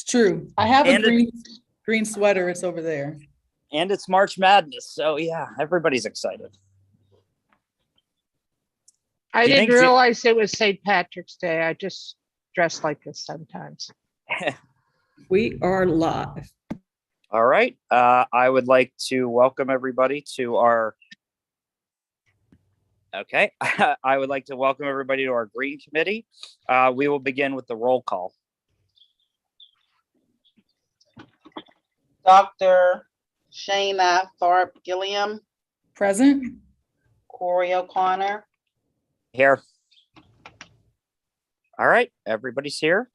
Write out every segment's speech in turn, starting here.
true. I have a And green sweater. It's over there. And it's March Madness. So yeah, everybody's excited. I didn't realize it was St. Patrick's Day. I just dress like this sometimes. We are live. All right. I would like to welcome everybody to our I would like to welcome everybody to our Green Committee. We will begin with the roll call. Dr. Shayna Thorpe Gilliam. Present. Corey O'Connor. Here. All right, everybody's here.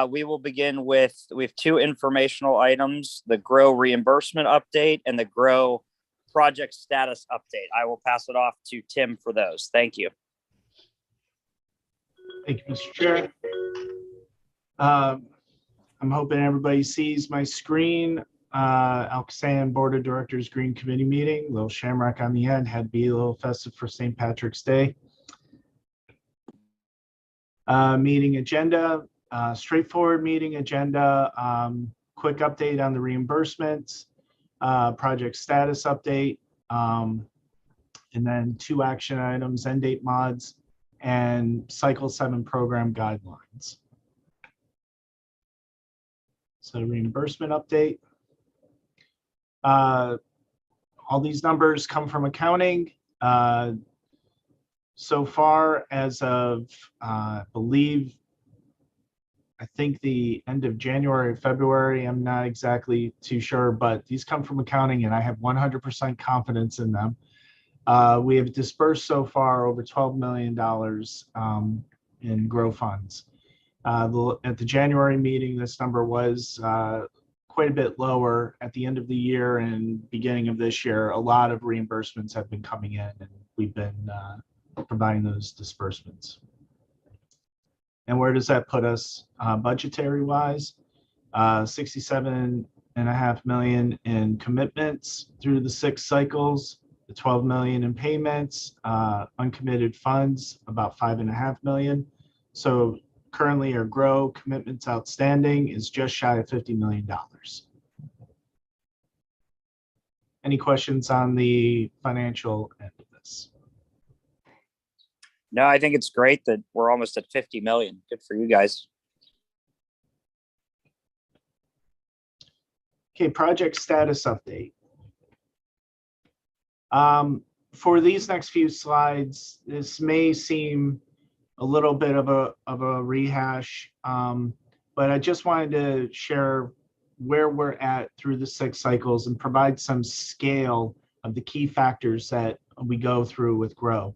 We will begin with, we have two informational items, the GROW reimbursement update and the GROW project status update. I will pass it off to Tim for those. Thank you. Thank you, Mr. Chair. I'm hoping everybody sees my screen. ALCOSAN Board of Directors Green Committee meeting, little shamrock on the end, had to be a little festive for St. Patrick's Day. Meeting agenda, straightforward meeting agenda, quick update on the reimbursements, project status update, and then 2 action items, end date mods, and cycle 7 program guidelines. So reimbursement update. All these numbers come from accounting. So far, as of I think the end of January, February, I'm not exactly too sure, but these come from accounting and I have 100% confidence in them. We have dispersed so far over $12 million in GROW funds. At the January meeting, this number was quite a bit lower. At the end of the year and beginning of this year, a lot of reimbursements have been coming in and we've been providing those disbursements. And where does that put us budgetary wise? 67.5 million in commitments through the 6 cycles, the 12 million in payments, uncommitted funds, about 5.5 million. So currently our GROW commitments outstanding is just shy of $50 million. Any questions on the financial end of this? No, I think it's great that we're almost at 50 million. Good for you guys. Okay, project status update. For these next few slides, this may seem a little bit of a rehash, but I just wanted to share where we're at through the 6 cycles and provide some scale of the key factors that we go through with GROW.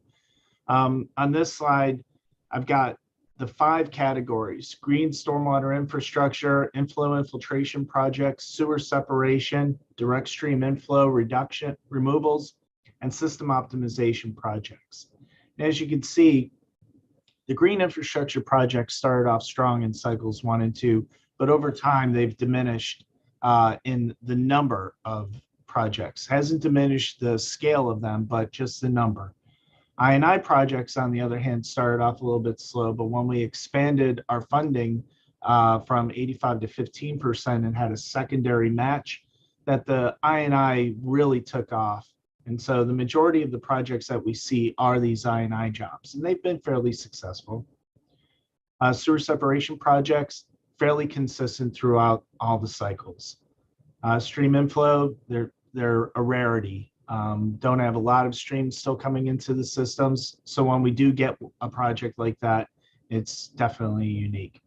On this slide, I've got the 5 categories: green stormwater infrastructure, inflow infiltration projects, sewer separation, direct stream inflow reduction, removals, and system optimization projects. And as you can see, the green infrastructure projects started off strong in cycles 1 and 2, but over time they've diminished in the number of projects. Hasn't diminished the scale of them, but just the number. I&I projects, on the other hand, started off a little bit slow, but when we expanded our funding from 85 to 15% and had a secondary match, that the I&I really took off. And so the majority of the projects that we see are these I&I jobs, and they've been fairly successful. Sewer separation projects, fairly consistent throughout all the cycles. Stream inflow, they're a rarity. Don't have a lot of streams still coming into the systems. So when we do get a project like that, it's definitely unique.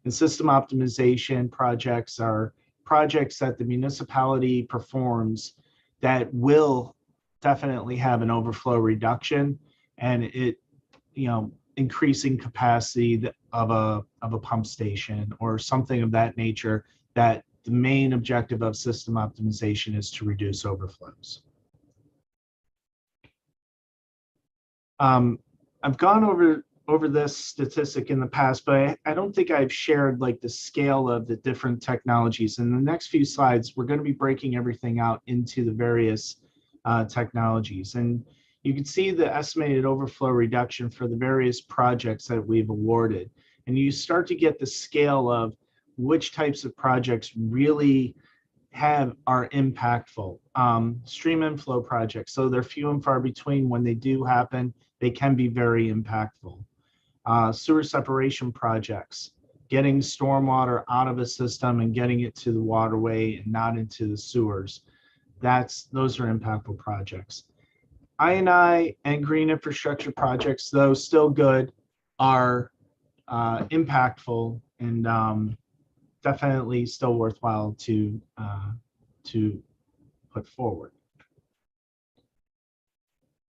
And system optimization projects are projects that the municipality performs that will definitely have an overflow reduction and it, increasing capacity of a pump station or something of that nature, that the main objective of system optimization is to reduce overflows. I've gone over this statistic in the past, but I don't think I've shared like the scale of the different technologies. In the next few slides, we're going to be breaking everything out into the various technologies. And you can see the estimated overflow reduction for the various projects that we've awarded. And you start to get the scale of which types of projects really are impactful. Stream inflow projects, so they're few and far between. When they do happen, they can be very impactful. Sewer separation projects, getting stormwater out of a system and getting it to the waterway and not into the sewers. Those are impactful projects. I&I and green infrastructure projects, though still good, are impactful and definitely still worthwhile to put forward.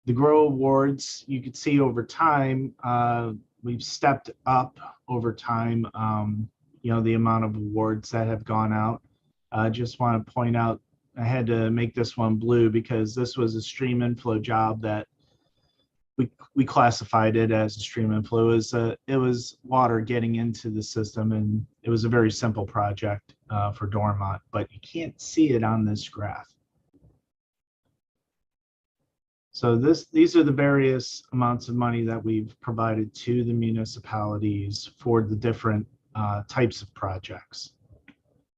The GROW awards, you could see over time, we've stepped up over time, the amount of awards that have gone out. I just want to point out, I had to make this one blue because this was a stream inflow job that we classified it as a stream inflow. It was water getting into the system, and it was a very simple project for Dormont, but you can't see it on this graph. So these are the various amounts of money that we've provided to the municipalities for the different types of projects.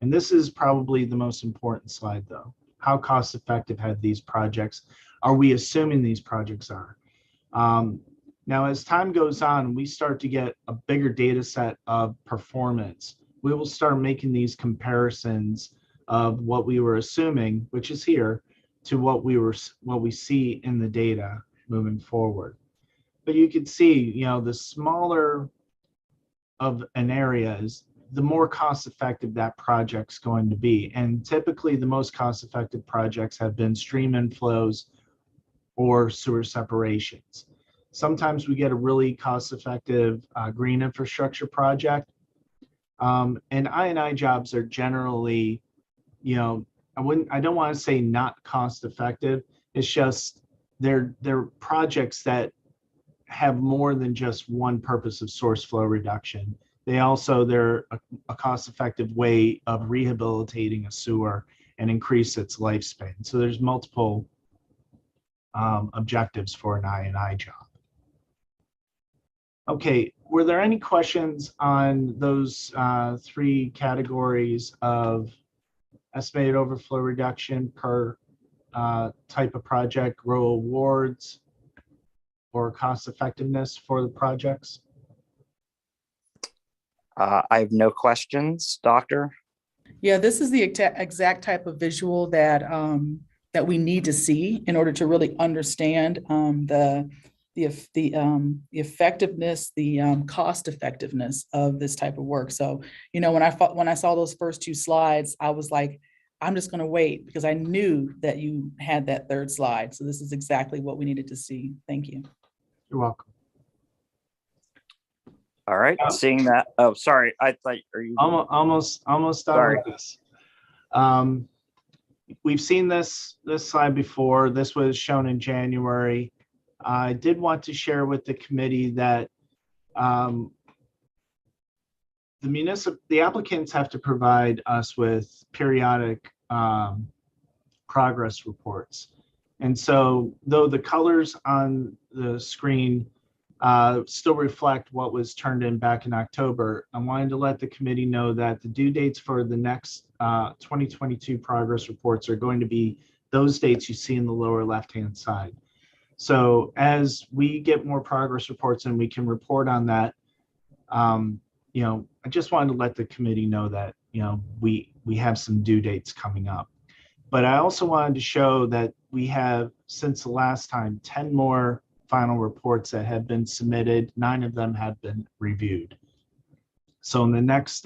And this is probably the most important slide, though. How cost effective have these projects? Are we assuming these projects are? Now, as time goes on, we start to get a bigger data set of performance. We will start making these comparisons of what we were assuming, which is here, to what we see in the data moving forward. But you can see, the smaller of an area is, the more cost effective that project's going to be. And typically the most cost effective projects have been stream inflows or sewer separations. Sometimes we get a really cost effective green infrastructure project. And I&I jobs are generally, I don't want to say not cost effective. It's just they're projects that have more than just one purpose of source flow reduction. They're a cost-effective way of rehabilitating a sewer and increase its lifespan. So there's multiple objectives for an I&I job. Okay, were there any questions on those three categories of estimated overflow reduction per type of project, GROW awards, or cost effectiveness for the projects? I have no questions, Doctor. Yeah, this is the exact type of visual that that we need to see in order to really understand the effectiveness, the cost effectiveness of this type of work. So, when I saw those first two slides, I was like, I'm just going to wait because I knew that you had that third slide. So this is exactly what we needed to see. Thank you. You're welcome. All right, seeing that. Oh, sorry. I thought, are you almost done Sorry. with this? We've seen this slide before. This was shown in January. I did want to share with the committee that the applicants have to provide us with periodic progress reports. And so though the colors on the screen still reflect what was turned in back in October, I wanted to let the committee know that the due dates for the next 2022 progress reports are going to be those dates you see in the lower left-hand side. So as we get more progress reports and we can report on that, I just wanted to let the committee know that, we have some due dates coming up. But I also wanted to show that we have, since the last time, 10 more final reports that have been submitted. 9 of them have been reviewed. So in the next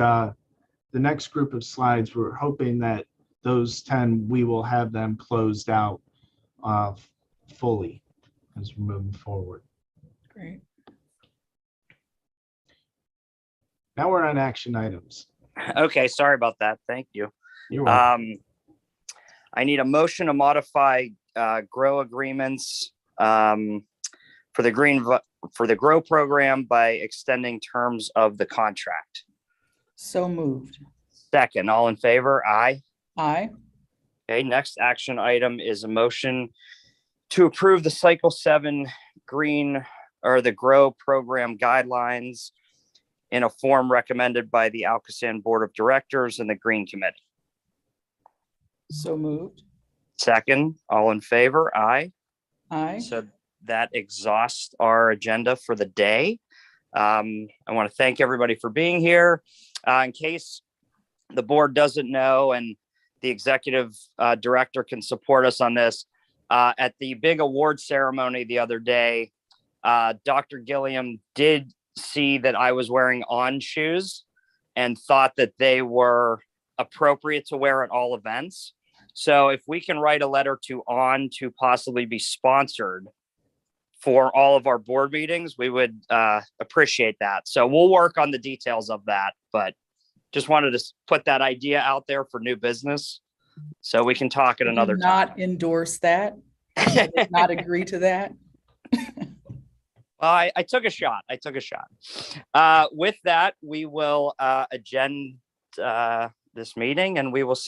group of slides, we're hoping that those 10, we will have them closed out fully as we're moving forward. Great. Now we're on action items. okay? Sorry about that. Thank you. You're welcome. I need a motion to modify GROW agreements for the GROW program by extending terms of the contract. So moved. Second, all in favor? Aye. Aye. Okay, next action item is a motion to approve the Cycle 7 green or the GROW program guidelines in a form recommended by the ALCOSAN Board of Directors and the Green Committee. So moved. Second, all in favor? Aye. Aye. So that exhausts our agenda for the day. I want to thank everybody for being here. In case the board doesn't know, and the executive director can support us on this, at the big award ceremony the other day, Dr. Gilliam did see that I was wearing On shoes and thought that they were appropriate to wear at all events. So if we can write a letter to On to possibly be sponsored for all of our board meetings, we would appreciate that. So we'll work on the details of that, but just wanted to put that idea out there for new business so we can talk at I another do time. not endorse that. I did not agree to that. Well, I took a shot. With that, we will adjourn this meeting, and we will see